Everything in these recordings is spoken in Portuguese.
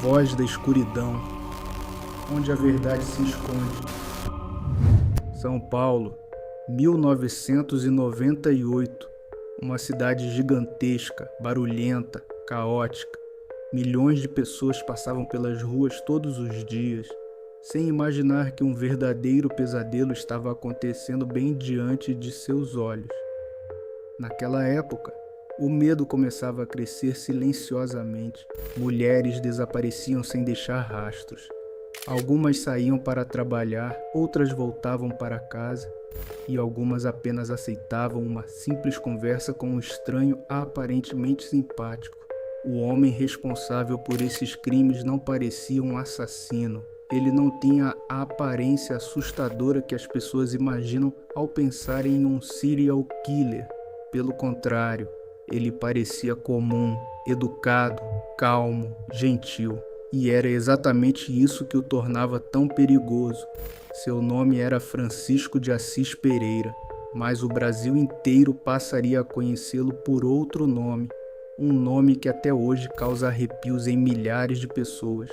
Voz da escuridão, onde a verdade se esconde. São Paulo, 1998. Uma cidade gigantesca, barulhenta, caótica. Milhões de pessoas passavam pelas ruas todos os dias, sem imaginar que um verdadeiro pesadelo estava acontecendo bem diante de seus olhos. Naquela época, o medo começava a crescer silenciosamente. Mulheres desapareciam sem deixar rastros. Algumas saíam para trabalhar, outras voltavam para casa, e algumas apenas aceitavam uma simples conversa com um estranho aparentemente simpático. O homem responsável por esses crimes não parecia um assassino. Ele não tinha a aparência assustadora que as pessoas imaginam ao pensarem em um serial killer. Pelo contrário, ele parecia comum, educado, calmo, gentil. E era exatamente isso que o tornava tão perigoso. Seu nome era Francisco de Assis Pereira, mas o Brasil inteiro passaria a conhecê-lo por outro nome. Um nome que até hoje causa arrepios em milhares de pessoas.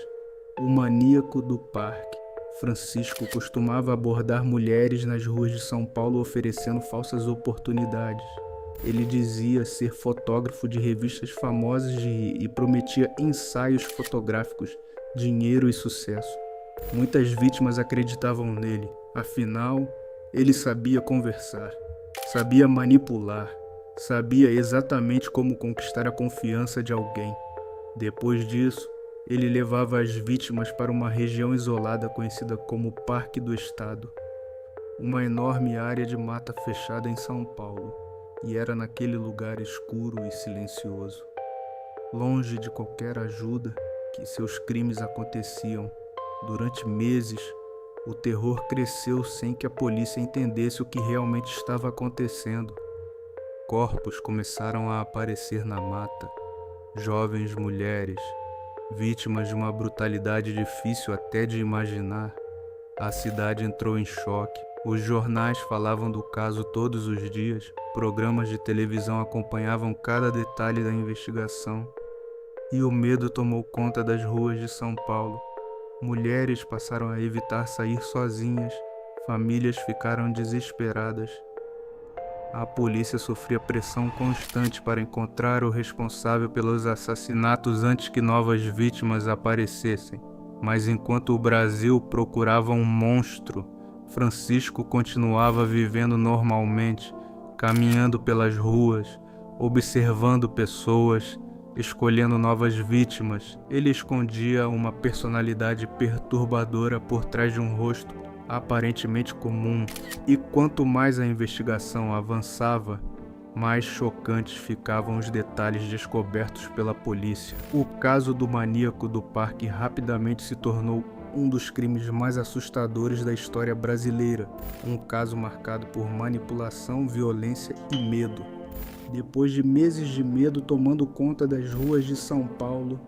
O Maníaco do Parque. Francisco costumava abordar mulheres nas ruas de São Paulo oferecendo falsas oportunidades. Ele dizia ser fotógrafo de revistas famosas e prometia ensaios fotográficos, dinheiro e sucesso. Muitas vítimas acreditavam nele, afinal, ele sabia conversar, sabia manipular, sabia exatamente como conquistar a confiança de alguém. Depois disso, ele levava as vítimas para uma região isolada conhecida como Parque do Estado, uma enorme área de mata fechada em São Paulo. E era naquele lugar escuro e silencioso, longe de qualquer ajuda, que seus crimes aconteciam. Durante meses, o terror cresceu sem que a polícia entendesse o que realmente estava acontecendo. Corpos começaram a aparecer na mata, jovens mulheres, vítimas de uma brutalidade difícil até de imaginar. A cidade entrou em choque. Os jornais falavam do caso todos os dias, programas de televisão acompanhavam cada detalhe da investigação, e o medo tomou conta das ruas de São Paulo. Mulheres passaram a evitar sair sozinhas, famílias ficaram desesperadas. A polícia sofria pressão constante para encontrar o responsável pelos assassinatos antes que novas vítimas aparecessem. Mas enquanto o Brasil procurava um monstro, Francisco continuava vivendo normalmente, caminhando pelas ruas, observando pessoas, escolhendo novas vítimas. Ele escondia uma personalidade perturbadora por trás de um rosto aparentemente comum, e quanto mais a investigação avançava, mais chocantes ficavam os detalhes descobertos pela polícia. O caso do Maníaco do Parque rapidamente se tornou um dos crimes mais assustadores da história brasileira, um caso marcado por manipulação, violência e medo. Depois de meses de medo tomando conta das ruas de São Paulo,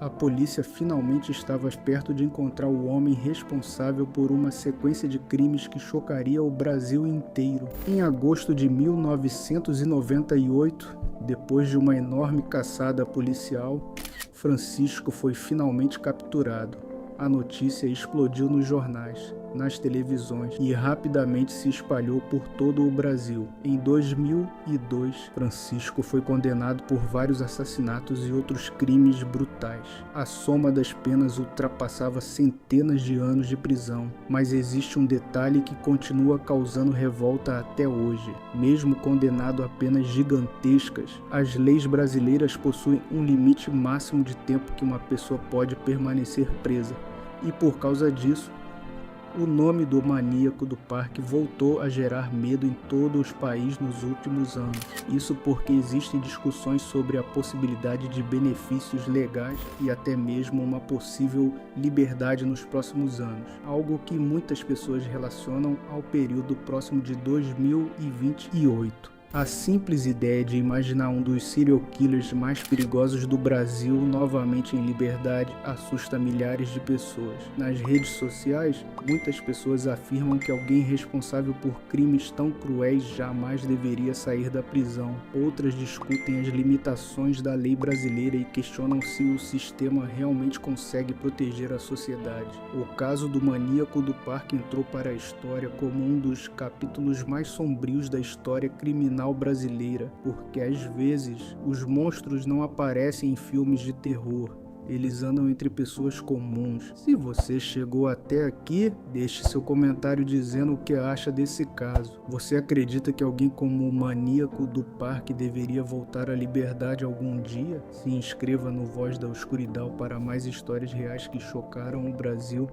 a polícia finalmente estava perto de encontrar o homem responsável por uma sequência de crimes que chocaria o Brasil inteiro. Em agosto de 1998, depois de uma enorme caçada policial, Francisco foi finalmente capturado. A notícia explodiu nos jornais, nas televisões e rapidamente se espalhou por todo o Brasil. Em 2002, Francisco foi condenado por vários assassinatos e outros crimes brutais. A soma das penas ultrapassava centenas de anos de prisão, mas existe um detalhe que continua causando revolta até hoje. Mesmo condenado a penas gigantescas, as leis brasileiras possuem um limite máximo de tempo que uma pessoa pode permanecer presa. E por causa disso, o nome do Maníaco do Parque voltou a gerar medo em todo o país nos últimos anos. Isso porque existem discussões sobre a possibilidade de benefícios legais e até mesmo uma possível liberdade nos próximos anos. Algo que muitas pessoas relacionam ao período próximo de 2028. A simples ideia de imaginar um dos serial killers mais perigosos do Brasil novamente em liberdade assusta milhares de pessoas. Nas redes sociais, muitas pessoas afirmam que alguém responsável por crimes tão cruéis jamais deveria sair da prisão. Outras discutem as limitações da lei brasileira e questionam se o sistema realmente consegue proteger a sociedade. O caso do maníaco do parque entrou para a história como um dos capítulos mais sombrios da história criminal brasileira, porque às vezes os monstros não aparecem em filmes de terror. Eles andam entre pessoas comuns. Se você chegou até aqui, deixe seu comentário dizendo o que acha desse caso. Você acredita que alguém como o maníaco do parque deveria voltar à liberdade algum dia? Se inscreva no Voz da Escuridão para mais histórias reais que chocaram o Brasil.